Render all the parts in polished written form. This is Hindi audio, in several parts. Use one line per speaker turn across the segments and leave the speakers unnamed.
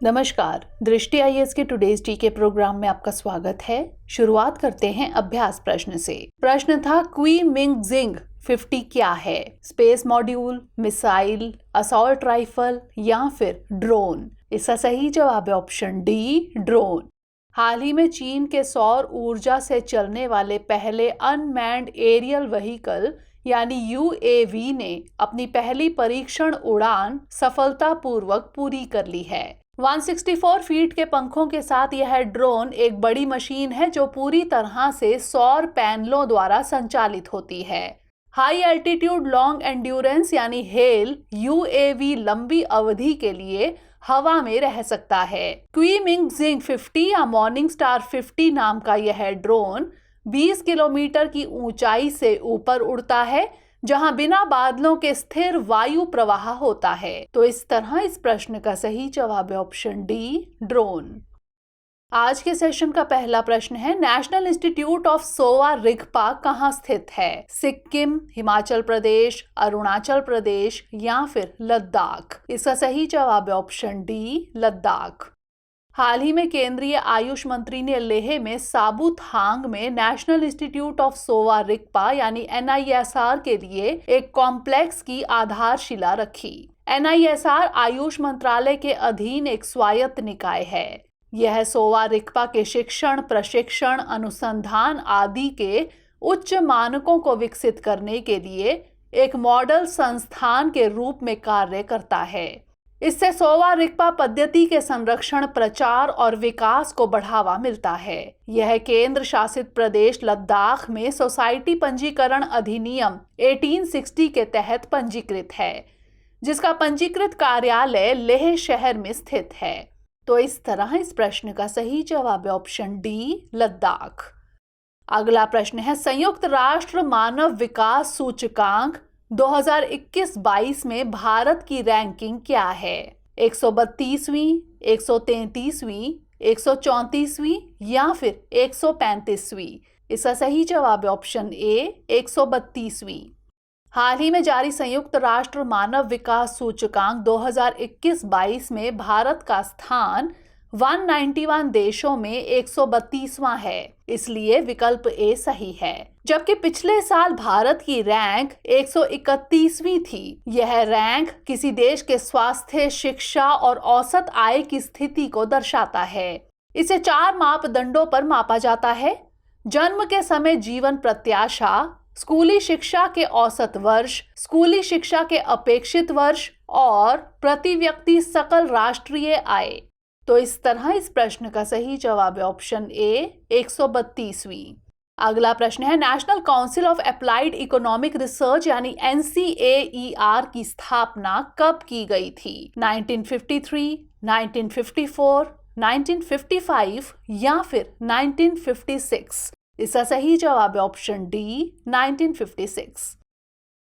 नमस्कार, दृष्टि आईएएस के टुडेज टी के प्रोग्राम में आपका स्वागत है। शुरुआत करते हैं अभ्यास प्रश्न से। प्रश्न था क्वी मिंग जिंग 50 क्या है? Space module, missile, assault rifle या फिर ड्रोन? इसका सही जवाब है ऑप्शन डी, ड्रोन। हाल ही में चीन के सौर ऊर्जा से चलने वाले पहले अनमैन्ड एरियल व्हीकल यानी यूएवी ने अपनी पहली परीक्षण उड़ान सफलतापूर्वक पूरी कर ली है। 164 फीट के पंखों के साथ यह ड्रोन एक बड़ी मशीन है जो पूरी तरह से सौर पैनलों द्वारा संचालित होती है। हाई एल्टीट्यूड लॉन्ग एंड्योरेंस यानी हेल यूएवी लंबी अवधि के लिए हवा में रह सकता है। क्वी मिंग जिंग 50 या मॉर्निंग स्टार 50 नाम का यह ड्रोन 20 किलोमीटर की ऊंचाई से ऊपर उड़ता है, जहां बिना बादलों के स्थिर वायु प्रवाह होता है। तो इस तरह इस प्रश्न का सही जवाब है ऑप्शन डी, ड्रोन। आज के सेशन का पहला प्रश्न है, national institute of Sowa Rigpa कहाँ स्थित है? सिक्किम, हिमाचल प्रदेश, अरुणाचल प्रदेश या फिर लद्दाख? इसका सही जवाब है ऑप्शन डी, लद्दाख। हाल ही में केंद्रीय आयुष मंत्री ने लेह में साबुथांग में national institute of Sowa Rigpa यानी NISR के लिए एक कॉम्प्लेक्स की आधारशिला रखी। NISR आयुष मंत्रालय के अधीन एक स्वायत्त निकाय है। यह सोवा रिगपा के शिक्षण, प्रशिक्षण, अनुसंधान आदि के उच्च मानकों को विकसित करने के लिए एक मॉडल संस्थान के रूप में कार्य करता है। इससे सोवा रिगपा पद्धति के संरक्षण, प्रचार और विकास को बढ़ावा मिलता है। यह केंद्र शासित प्रदेश लद्दाख में सोसाइटी पंजीकरण अधिनियम 1860 के तहत पंजीकृत है, जिसका पंजीकृत कार्यालय लेह शहर में स्थित है। तो इस तरह इस प्रश्न का सही जवाब है ऑप्शन डी, लद्दाख। अगला प्रश्न है, संयुक्त राष्ट्र मानव विकास सूचकांक 2021-22 में भारत की रैंकिंग क्या है? 132वीं, 133वीं, 134वीं या फिर 135वीं? इसका सही जवाब है ऑप्शन ए, 132वीं। हाल ही में जारी संयुक्त राष्ट्र मानव विकास सूचकांक 2021-22 में भारत का स्थान 191 देशों में 132वां है, इसलिए विकल्प ए सही है। जबकि पिछले साल भारत की रैंक 131वीं थी। यह रैंक किसी देश के स्वास्थ्य, शिक्षा और औसत आय की स्थिति को दर्शाता है। इसे 4 मापदंडों पर मापा जाता है: जन्म के समय जीवन प्रत्याशा, स्कूली शिक्षा के औसत वर्ष, स्कूली शिक्षा के अपेक्षित वर्ष और प्रति व्यक्ति सकल राष्ट्रीय आय। तो इस तरह इस प्रश्न का सही जवाब है ऑप्शन ए, 132वीं। अगला प्रश्न है, national council of applied economic research यानी NCAER की स्थापना कब की गई थी? 1953, 1954, 1955 या फिर 1956? इसका सही जवाब है ऑप्शन डी, 1956।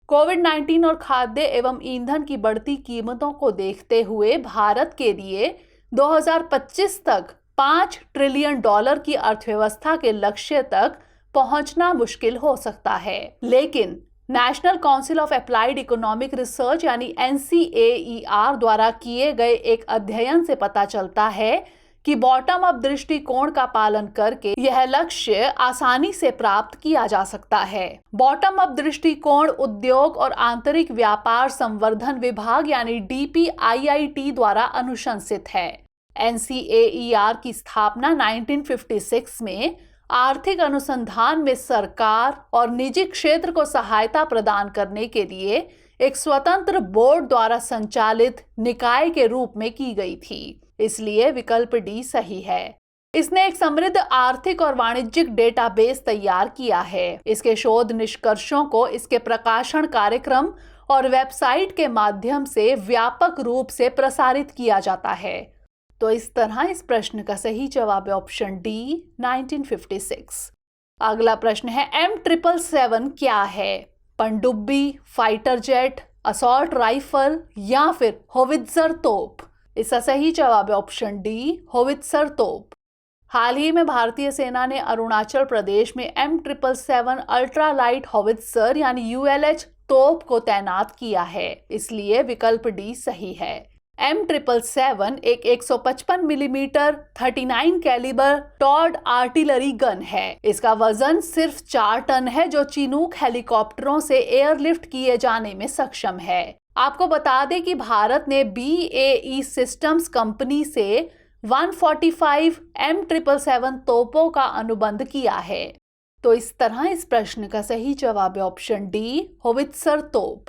कोविड-19 और खाद्य एवं ईंधन की बढ़ती कीमतों को देखते हुए भारत के लिए 2025 तक $5 ट्रिलियन की अर्थव्यवस्था के लक्ष्य तक पहुंचना मुश्किल हो सकता है। लेकिन national council of applied economic research यानी NCAER द्वारा किए गए एक अध्ययन से पता चलता है कि बॉटम अप दृष्टिकोण का पालन करके यह लक्ष्य आसानी से प्राप्त किया जा सकता है। बॉटम अप दृष्टिकोण उद्योग और आंतरिक व्यापार संवर्धन विभाग यानी DPIIT द्वारा अनुशंसित है। NCAER की स्थापना 1956 में आर्थिक अनुसंधान में सरकार और निजी क्षेत्र को सहायता प्रदान करने के लिए एक स्वतंत्र बोर्ड द्वारा संचालित निकाय के रूप में की गई थी, इसलिए विकल्प डी सही है। इसने एक समृद्ध आर्थिक और वाणिज्यिक डेटाबेस तैयार किया है। इसके शोध निष्कर्षों को इसके प्रकाशन कार्यक्रम और वेबसाइट के माध्यम से व्यापक रूप से प्रसारित किया जाता है। तो इस तरह इस प्रश्न का सही जवाब है ऑप्शन डी, 1956। अगला प्रश्न है, M777 क्या है? पनडुब्बी, फाइटर जेट, असॉल्ट राइफल या फिर होवित्जर तोप? इसका सही जवाब है ऑप्शन डी, होवित्जर तोप। हाल ही में भारतीय सेना ने अरुणाचल प्रदेश में M777 अल्ट्रा लाइट होवित्जर यानी ULH तोप को तैनात किया है, इसलिए विकल्प डी सही है। M777 एक 155 मिलीमीटर 39 कैलिबर टॉर्ड आर्टिलरी गन है। इसका वजन सिर्फ 4 टन है, जो चिनूक हेलीकॉप्टरों से एयरलिफ्ट किए जाने में सक्षम है। आपको बता दें कि भारत ने BAE सिस्टम्स कंपनी से 145 M777 तोपों का अनुबंध किया है। तो इस तरह इस प्रश्न का सही जवाब है ऑप्शन डी, होवित्जर तोप।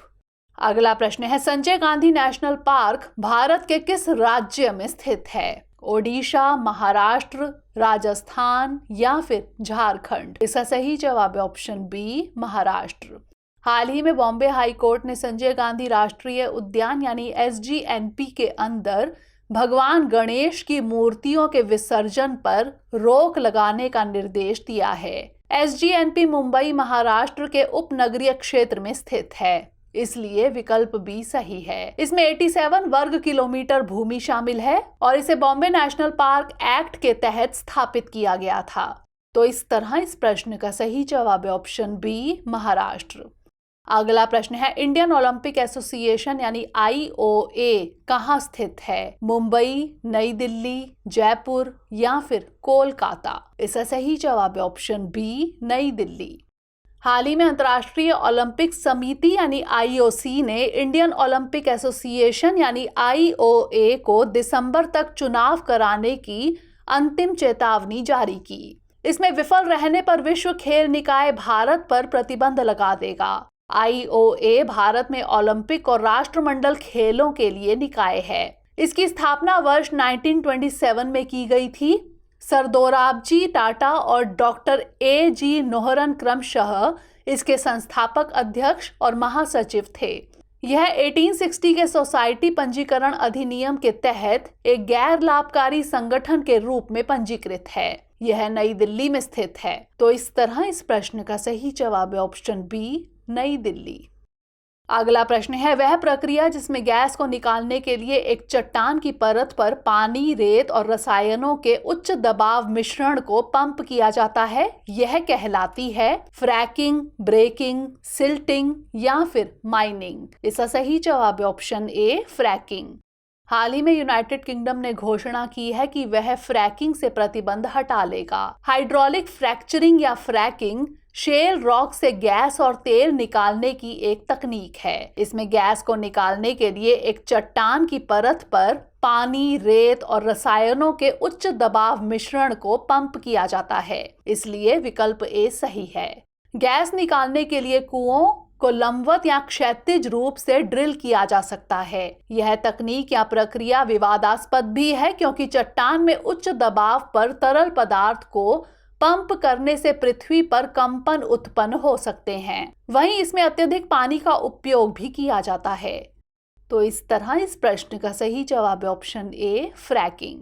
अगला प्रश्न है, संजय गांधी नेशनल पार्क भारत के किस राज्य में स्थित है? ओडिशा, महाराष्ट्र, राजस्थान या फिर झारखंड? इसका सही जवाब है ऑप्शन बी, महाराष्ट्र। हाल ही में बॉम्बे हाई कोर्ट ने संजय गांधी राष्ट्रीय उद्यान यानी SGNP के अंदर भगवान गणेश की मूर्तियों के विसर्जन पर रोक लगाने का निर्देश दिया है। SGNP मुंबई, महाराष्ट्र के उपनगरीय क्षेत्र में स्थित है, इसलिए विकल्प बी सही है। इसमें 87 वर्ग किलोमीटर भूमि शामिल है और इसे बॉम्बे नेशनल पार्क एक्ट के तहत स्थापित किया गया था। तो इस तरह इस प्रश्न का सही जवाब है ऑप्शन बी, महाराष्ट्र। अगला प्रश्न है, इंडियन ओलंपिक एसोसिएशन यानी IOA कहाँ स्थित है? मुंबई, नई दिल्ली, जयपुर या फिर कोलकाता? इसका सही जवाब है ऑप्शन बी, नई दिल्ली। हाल ही में अंतर्राष्ट्रीय ओलंपिक समिति यानी IOC ने इंडियन ओलंपिक एसोसिएशन यानी IOA को दिसंबर तक चुनाव कराने की अंतिम चेतावनी जारी की। इसमें विफल रहने पर विश्व खेल निकाय भारत पर प्रतिबंध लगा देगा। IOA भारत में ओलंपिक और राष्ट्रमंडल खेलों के लिए निकाय है। इसकी स्थापना वर्ष 1927 में की गई थी। सर दोराबजी टाटा और डॉक्टर AG नोहरन क्रमशः इसके संस्थापक अध्यक्ष और महासचिव थे। यह 1860 के सोसाइटी पंजीकरण अधिनियम के तहत एक गैर लाभकारी संगठन के रूप में पंजीकृत है। यह नई दिल्ली में स्थित है। तो इस तरह इस प्रश्न का सही जवाब है ऑप्शन बी, नई दिल्ली। अगला प्रश्न है, वह प्रक्रिया जिसमें गैस को निकालने के लिए एक चट्टान की परत पर पानी, रेत और रसायनों के उच्च दबाव मिश्रण को पंप किया जाता है, यह कहलाती है फ्रैकिंग, ब्रेकिंग, सिल्टिंग या फिर माइनिंग? इसका सही जवाब है ऑप्शन ए, फ्रैकिंग। हाल ही में यूनाइटेड किंगडम ने घोषणा की है कि वह फ्रैकिंग से प्रतिबंध हटा लेगा। हाइड्रोलिक फ्रैक्चरिंग या फ्रैकिंग शेल रॉक से गैस और तेल निकालने की एक तकनीक है। इसमें गैस को निकालने के लिए एक चट्टान की परत पर पानी, रेत और रसायनों के उच्च दबाव मिश्रण को पंप किया जाता है, इसलिए विकल्प ए सही है। गैस निकालने के लिए कुओं को लंबवत या क्षैतिज रूप से ड्रिल किया जा सकता है। यह तकनीक या प्रक्रिया विवादास्पद भी है, क्योंकि चट्टान में उच्च दबाव पर तरल पदार्थ को पंप करने से पृथ्वी पर कंपन उत्पन्न हो सकते हैं। वहीं इसमें अत्यधिक पानी का उपयोग भी किया जाता है। तो इस तरह इस प्रश्न का सही जवाब है ऑप्शन ए, फ्रैकिंग।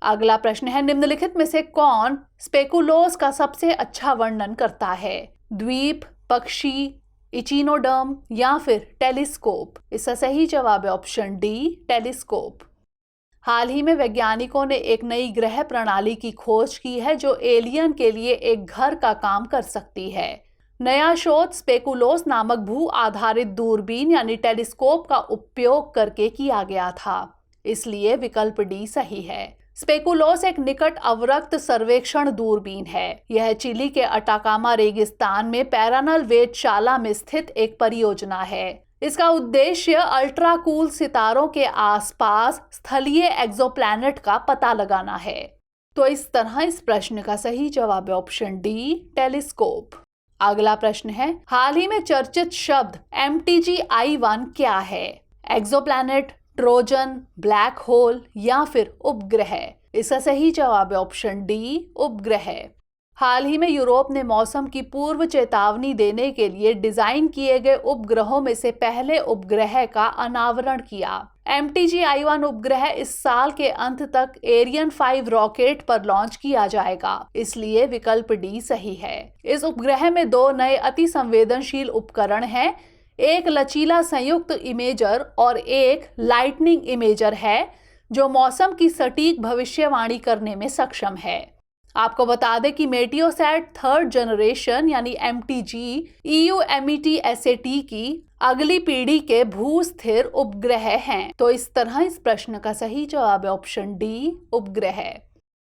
अगला प्रश्न है, निम्नलिखित में से कौन स्पेकुलोस का सबसे अच्छा वर्णन करता है? द्वीप, पक्षी, इचिनोडर्म या फिर टेलीस्कोप? इसका सही जवाब है ऑप्शन डी, टेलीस्कोप। हाल ही में वैज्ञानिकों ने एक नई ग्रह प्रणाली की खोज की है जो एलियन के लिए एक घर का काम कर सकती है। नया शोध स्पेकुलोस नामक भू आधारित दूरबीन यानी टेलीस्कोप का उपयोग करके किया गया था, इसलिए विकल्प डी सही है। स्पेकुलोस एक निकट अवरक्त सर्वेक्षण दूरबीन है। यह चिली के अटाकामा रेगिस्तान में पैरानल वेधशाला में स्थित एक परियोजना है। इसका उद्देश्य अल्ट्रा कूल सितारों के आसपास स्थलीय एक्सोप्लैनेट का पता लगाना है। तो इस तरह इस प्रश्न का सही जवाब है ऑप्शन डी, टेलीस्कोप। अगला प्रश्न है, हाल ही में चर्चित शब्द MTG-I1 क्या है? एक्सोप्लैनेट, ट्रोजन, ब्लैक होल या फिर उपग्रह? इसका सही जवाब है ऑप्शन डी, उपग्रह। हाल ही में यूरोप ने मौसम की पूर्व चेतावनी देने के लिए डिजाइन किए गए उपग्रहों में से पहले उपग्रह का अनावरण किया। MTG-I1 उपग्रह इस साल के अंत तक एरियन 5 रॉकेट पर लॉन्च किया जाएगा, इसलिए विकल्प डी सही है। इस उपग्रह में 2 नए अति संवेदनशील उपकरण हैं, एक लचीला संयुक्त इमेजर और एक लाइटनिंग इमेजर है जो मौसम की सटीक भविष्यवाणी करने में सक्षम है। आपको बता दें कि मेटियोसैट थर्ड जनरेशन यानी MTG EUMETSAT की अगली पीढ़ी के भू-स्थिर उपग्रह हैं। तो इस तरह इस प्रश्न का सही जवाब है ऑप्शन डी, उपग्रह।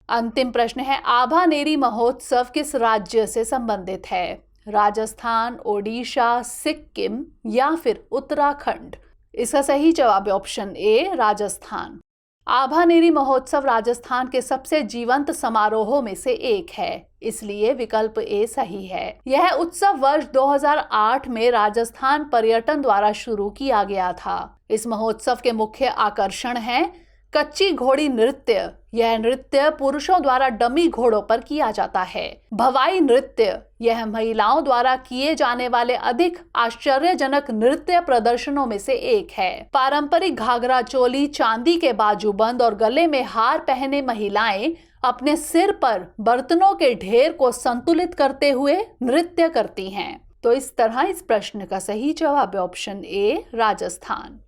अंतिम प्रश्न है, आभानेरी महोत्सव किस राज्य से संबंधित है? राजस्थान, ओडिशा, सिक्किम या फिर उत्तराखंड? इसका सही जवाब है ऑप्शन ए, राजस्थान। आभानेरी महोत्सव राजस्थान के सबसे जीवंत समारोहों में से एक है, इसलिए विकल्प ए सही है। यह उत्सव वर्ष 2008 में राजस्थान पर्यटन द्वारा शुरू किया गया था। इस महोत्सव के मुख्य आकर्षण हैं कच्ची घोड़ी नृत्य। यह नृत्य पुरुषों द्वारा डमी घोड़ों पर किया जाता है। भवाई नृत्य, यह महिलाओं द्वारा किए जाने वाले अधिक आश्चर्यजनक नृत्य प्रदर्शनों में से एक है। पारंपरिक घाघरा चोली, चांदी के बाजूबंद और गले में हार पहने महिलाएं अपने सिर पर बर्तनों के ढेर को संतुलित करते हुए नृत्य करती हैं। तो इस तरह इस प्रश्न का सही जवाब है ऑप्शन ए, राजस्थान।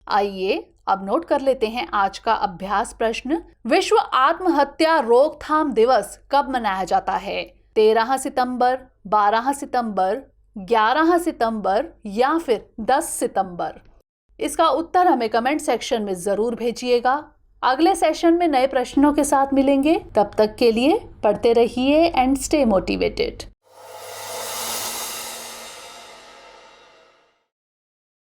आइए अब नोट कर लेते हैं आज का अभ्यास प्रश्न। विश्व आत्महत्या रोकथाम दिवस कब मनाया जाता है? 13 सितंबर, 12 सितंबर, 11 सितंबर या फिर 10 सितंबर? इसका उत्तर हमें कमेंट सेक्शन में जरूर भेजिएगा। अगले सेशन में नए प्रश्नों के साथ मिलेंगे। तब तक के लिए पढ़ते रहिए एंड स्टे मोटिवेटेड।